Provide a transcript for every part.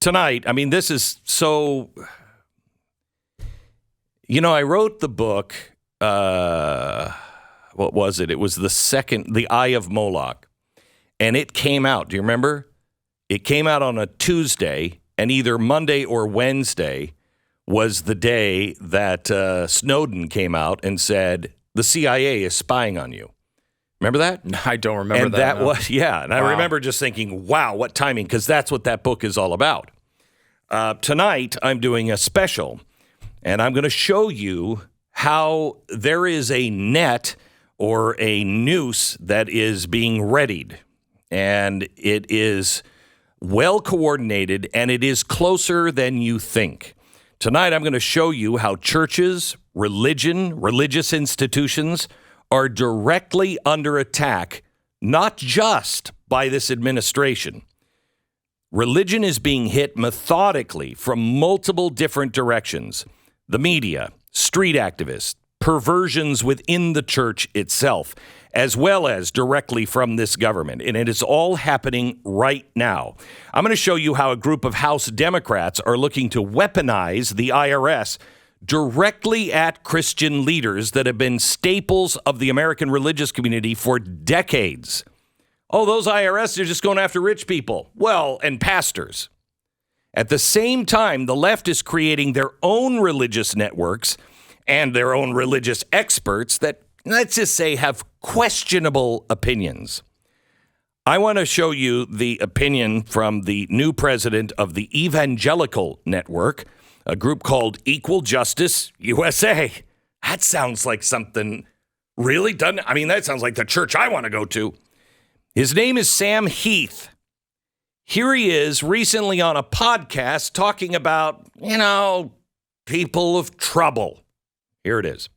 tonight, I mean, this is so... I wrote the book, what was it? It was The Eye of Moloch. And it came out, do you remember? It came out on a Tuesday, and either Monday or Wednesday was the day that Snowden came out and said, the CIA is spying on you. Remember that? No, I don't remember and that. And that was, yeah. And I remember just thinking, wow, what timing, because that's what that book is all about. Tonight, I'm doing a special, and I'm going to show you how there is a net or a noose that is being readied. And it is well coordinated, and it is closer than you think. Tonight, I'm going to show you how churches, religious institutions are directly under attack, not just by this administration. Religion is being hit methodically from multiple different directions. The media, street activists, perversions within the church itself, as well as directly from this government. And it is all happening right now. I'm going to show you how a group of House Democrats are looking to weaponize the IRS directly at Christian leaders that have been staples of the American religious community for decades. Oh, those IRS are just going after rich people. Well, and pastors. At the same time, the left is creating their own religious networks and their own religious experts that, let's just say, have questionable opinions. I want to show you the opinion from the new president of the Evangelical Network, a group called Equal Justice USA. That sounds like something really, doesn't it? I mean, that sounds like the church I want to go to. His name is Sam Heath. Here he is recently on a podcast talking about, people of trouble. Here it is.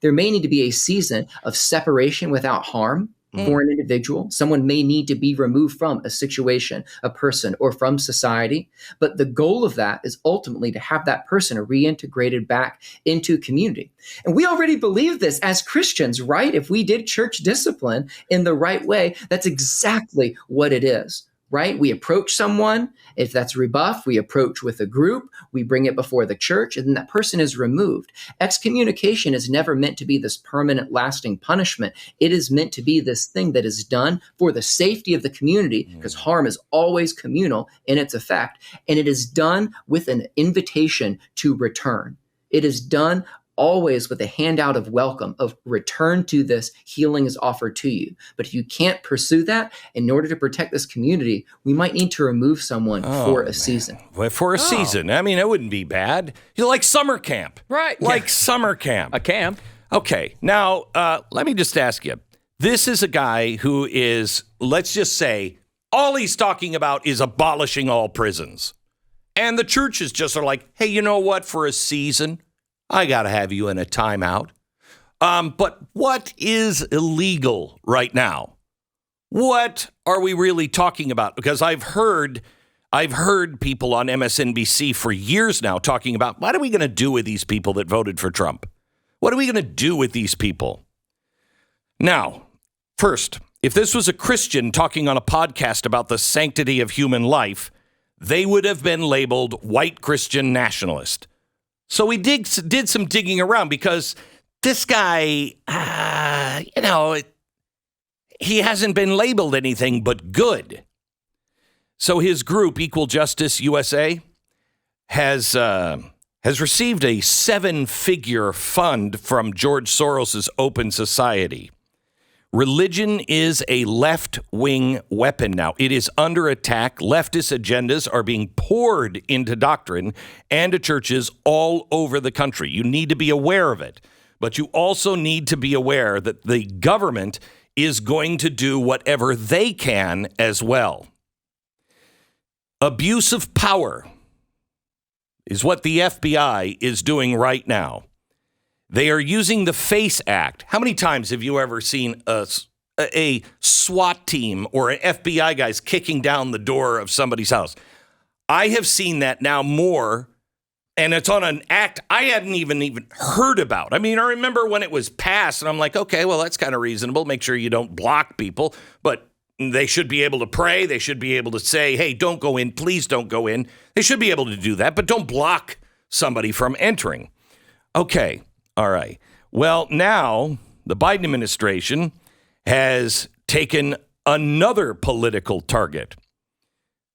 There may need to be a season of separation without harm for an individual. Someone may need to be removed from a situation, a person, or from society. But the goal of that is ultimately to have that person reintegrated back into community. And we already believe this as Christians, right? If we did church discipline in the right way, that's exactly what it is. Right? We approach someone. If that's rebuff, we approach with a group. We bring it before the church, and then that person is removed. Excommunication is never meant to be this permanent, lasting punishment. It is meant to be this thing that is done for the safety of the community, because harm is always communal in its effect, and it is done with an invitation to return. It is done always with a handout of welcome, of return to this, healing is offered to you. But if you can't pursue that, in order to protect this community, we might need to remove someone for a season. Well, for a season. I mean, it wouldn't be bad. Like summer camp. Right. Like summer camp. A camp. Okay. Now, let me just ask you. This is a guy who is, let's just say, all he's talking about is abolishing all prisons. And the churches just are like, hey, you know what? For a season, I got to have you in a timeout. But what is illegal right now? What are we really talking about? Because I've heard people on MSNBC for years now talking about, what are we going to do with these people that voted for Trump? What are we going to do with these people? Now, first, if this was a Christian talking on a podcast about the sanctity of human life, they would have been labeled white Christian nationalist. So we did some digging around, because this guy, he hasn't been labeled anything but good. So his group, Equal Justice USA, has received a 7-figure fund from George Soros's Open Society. Religion is a left-wing weapon now. It is under attack. Leftist agendas are being poured into doctrine and to churches all over the country. You need to be aware of it. But you also need to be aware that the government is going to do whatever they can as well. Abuse of power is what the FBI is doing right now. They are using the FACE Act. How many times have you ever seen a SWAT team or an FBI guys kicking down the door of somebody's house? I have seen that now more, and it's on an act I hadn't even heard about. I mean, I remember when it was passed, and I'm like, okay, well, that's kind of reasonable. Make sure you don't block people. But They should be able to pray. They should be able to say, hey, don't go in. Please don't go in. They should be able to do that, but don't block somebody from entering. Okay. All right. Well, now the Biden administration has taken another political target.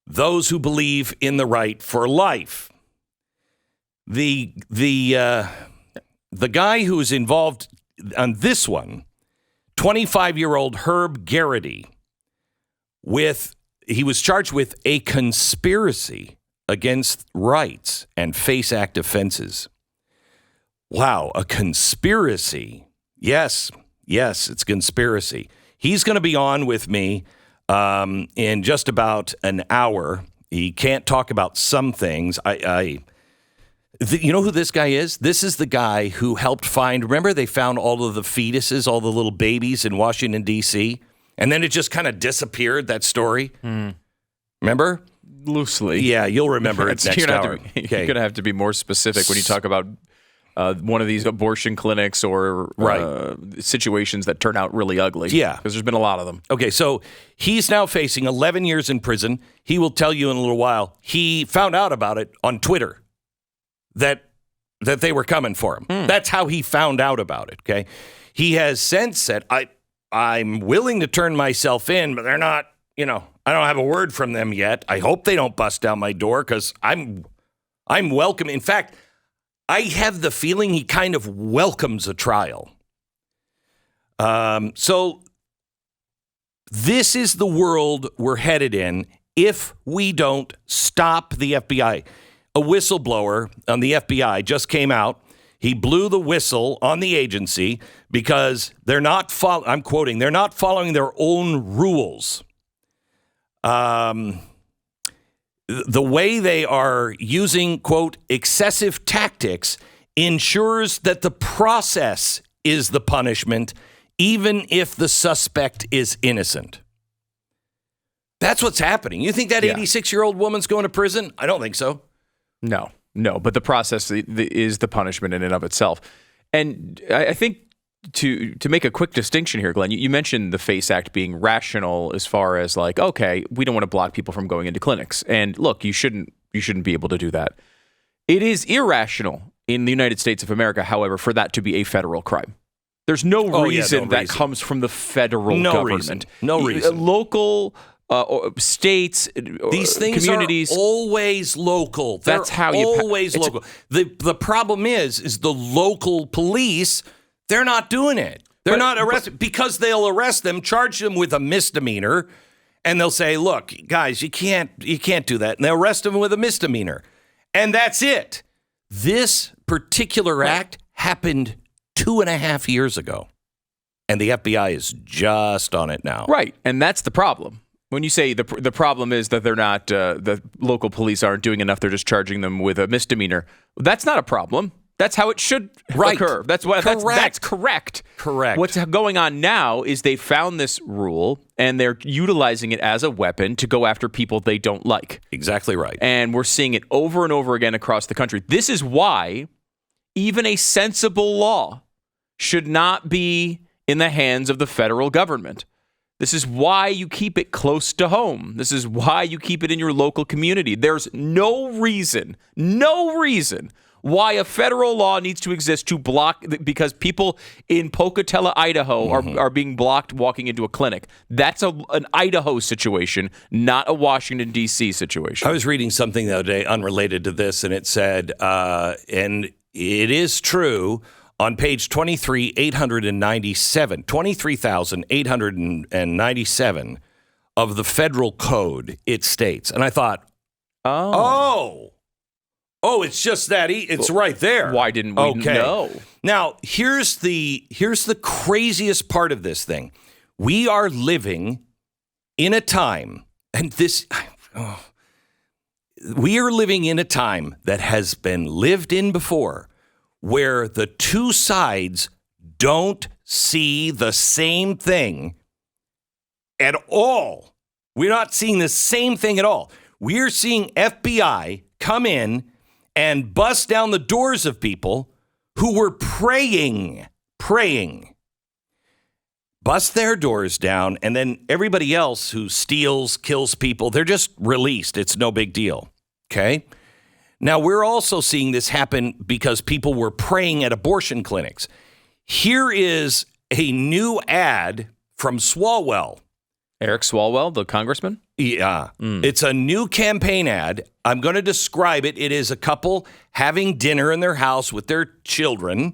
Those who believe in the right for life. The guy who is involved on this one, 25-year-old Herb Garrity, he was charged with a conspiracy against rights and FACE Act offenses. Wow, a conspiracy. Yes, it's conspiracy. He's going to be on with me in just about an hour. He can't talk about some things. You know who this guy is? This is the guy who helped find, remember they found all of the fetuses, all the little babies in Washington, D.C.? And then it just kind of disappeared, that story. Remember? Loosely. Yeah, you'll remember it next hour. You're going to have to be more specific when you talk about one of these abortion clinics or situations that turn out really ugly. Yeah. Because there's been a lot of them. Okay, so he's now facing 11 years in prison. He will tell you in a little while. He found out about it on Twitter that they were coming for him. That's how he found out about it, okay? He has since said, I'm willing to turn myself in, but they're not, I don't have a word from them yet. I hope they don't bust down my door because I'm welcome. In fact, I have the feeling he kind of welcomes a trial. So this is the world we're headed in if we don't stop the FBI. A whistleblower on the FBI just came out. He blew the whistle on the agency because they're not I'm quoting, they're not following their own rules. The way they are using, quote, excessive tactics ensures that the process is the punishment, even if the suspect is innocent. That's what's happening. You think that 86-year-old woman's going to prison? I don't think so. No, but the process is the punishment in and of itself. And I think to make a quick distinction here, Glenn, you mentioned the FACE Act being rational as far as like, okay, we don't want to block people from going into clinics. And look, you shouldn't be able to do that. It is irrational in the United States of America, however, for that to be a federal crime. There's no reason that comes from the federal government. No reason. Local states, these things communities are always local. That's how you always local. The problem is the local police. They're not doing it. They're not arrested because they'll arrest them, charge them with a misdemeanor, and they'll say, "Look, guys, you can't do that." And they'll arrest them with a misdemeanor, and that's it. This particular act happened 2.5 years ago, and the FBI is just on it now. Right, and that's the problem. When you say the problem is that they're not, the local police aren't doing enough, they're just charging them with a misdemeanor. That's not a problem. That's how it should occur. That's correct. Correct. What's going on now is they found this rule and they're utilizing it as a weapon to go after people they don't like. Exactly right. And we're seeing it over and over again across the country. This is why even a sensible law should not be in the hands of the federal government. This is why you keep it close to home. This is why you keep it in your local community. There's no reason why a federal law needs to exist to block, because people in Pocatello, Idaho are being blocked walking into a clinic. That's an Idaho situation, not a Washington, D.C. situation. I was reading something the other day unrelated to this, and it said, and it is true, on page 23,897 of the federal code, it states, and I thought, oh, it's just that it's right there. Why didn't we know? Now, here's the craziest part of this thing. We are living in a time, and we are living in a time that has been lived in before, where the two sides don't see the same thing at all. We're not seeing the same thing at all. We're seeing FBI come in and bust down the doors of people who were praying. bust their doors down, and then everybody else who steals, kills people, they're just released. It's no big deal. Okay? Now, we're also seeing this happen because people were praying at abortion clinics. Here is a new ad from Swalwell. Eric Swalwell, the congressman? Yeah. It's a new campaign ad. I'm going to describe it. It is a couple having dinner in their house with their children,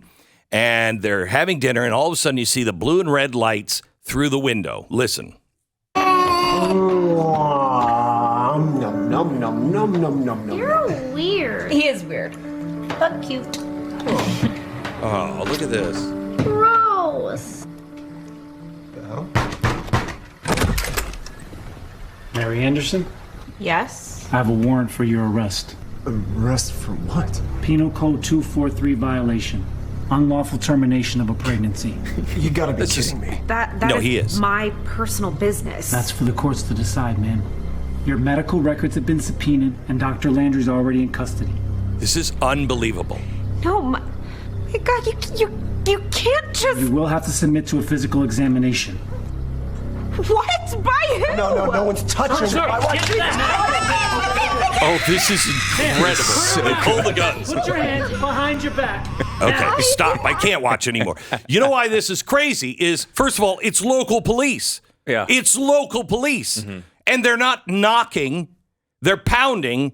and they're having dinner, and all of a sudden you see the blue and red lights through the window. Listen. Nom, nom, nom, nom, nom, nom, nom. You're weird. He is weird, but cute. Oh, look at this. Gross. Belle? Mary Anderson, Yes. I have a warrant for your arrest. Arrest for what? Penal Code 243 violation. Unlawful termination of a pregnancy. You gotta be kidding me. That No, is he is. my personal business. That's for the courts to decide, ma'am. Your medical records have been subpoenaed, and Dr. Landrys already in custody. This is unbelievable. No, my God, you can't just. You will have to submit to a physical examination. What? By who? No one's touching me. Oh, this is incredible. Pull the guns. Put your hands behind your back. Okay, stop. I can't watch anymore. You know why this is crazy is, first of all, it's local police. Yeah. It's local police. And they're not knocking. They're pounding.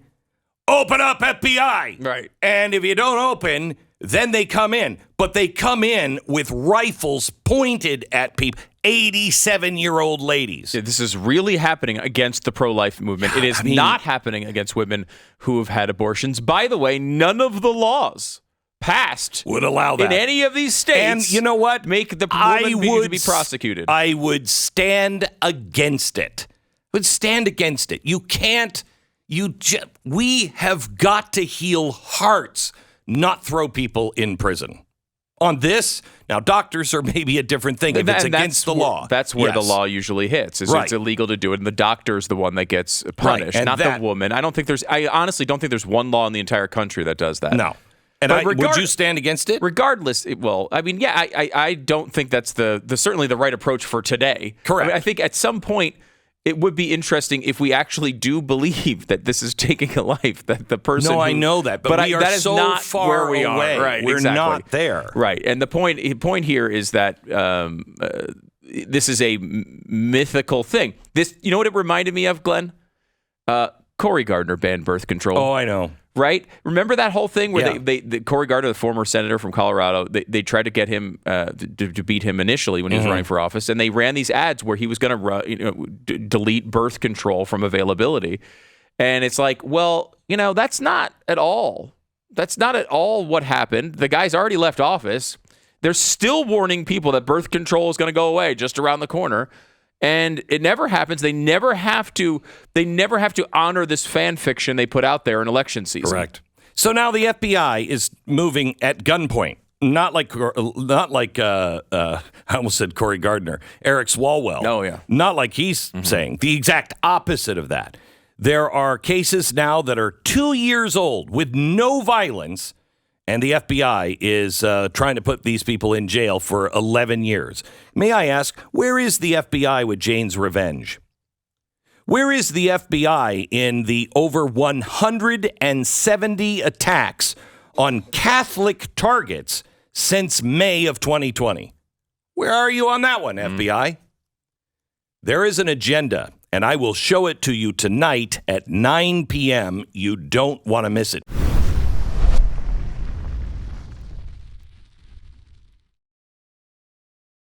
Open up, FBI. Right. And if you don't open, then they come in. But they come in with rifles pointed at people. 87-year-old ladies. This is really happening against the pro-life movement. It is not happening against women who have had abortions. By the way, none of the laws passed Would allow that. in any of these states. And you know what? Make the woman to be prosecuted. I would stand against it. Would stand against it. You can't. We have got to heal hearts, not throw people in prison. On this, now doctors are maybe a different thing if it's against the law. That's where the Yes. law usually hits. Right. It's illegal to do it, and the doctor's the one that gets punished, and not that- the woman. I honestly don't think there's one law in the entire country that does that. No. And But would you stand against it? Regardless, I don't think that's the certainly the right approach for today. Correct. I think at some point it would be interesting if we actually do believe that this is taking a life, that the person. No, I know that, but we are that is so not far where we away. are. Right, We're exactly. not there. Right, and the point here is that this is a mythical thing. This, you know what it reminded me of, Glenn? Cory Gardner banned birth control. Oh, I know. Right? Remember that whole thing where Yeah. Cory Gardner, the former senator from Colorado, they tried to get him to beat him initially when he was running for office, and they ran these ads where he was going to delete birth control from availability, and it's like, well, that's not at all what happened. The guy's already left office. They're still warning people that birth control is going to go away just around the corner. And it never happens. They never have to honor this fan fiction they put out there in election season. Correct. So now the FBI is moving at gunpoint. Not like I almost said Cory Gardner, Eric Swalwell. Oh, yeah. Not like he's saying. The exact opposite of that. There are cases now that are 2 years old with no violence, and the FBI is trying to put these people in jail for 11 years. May I ask, where is the FBI with Jane's Revenge? Where is the FBI in the over 170 attacks on Catholic targets since May of 2020? Where are you on that one, FBI? There is an agenda, and I will show it to you tonight at 9 p.m. You don't want to miss it.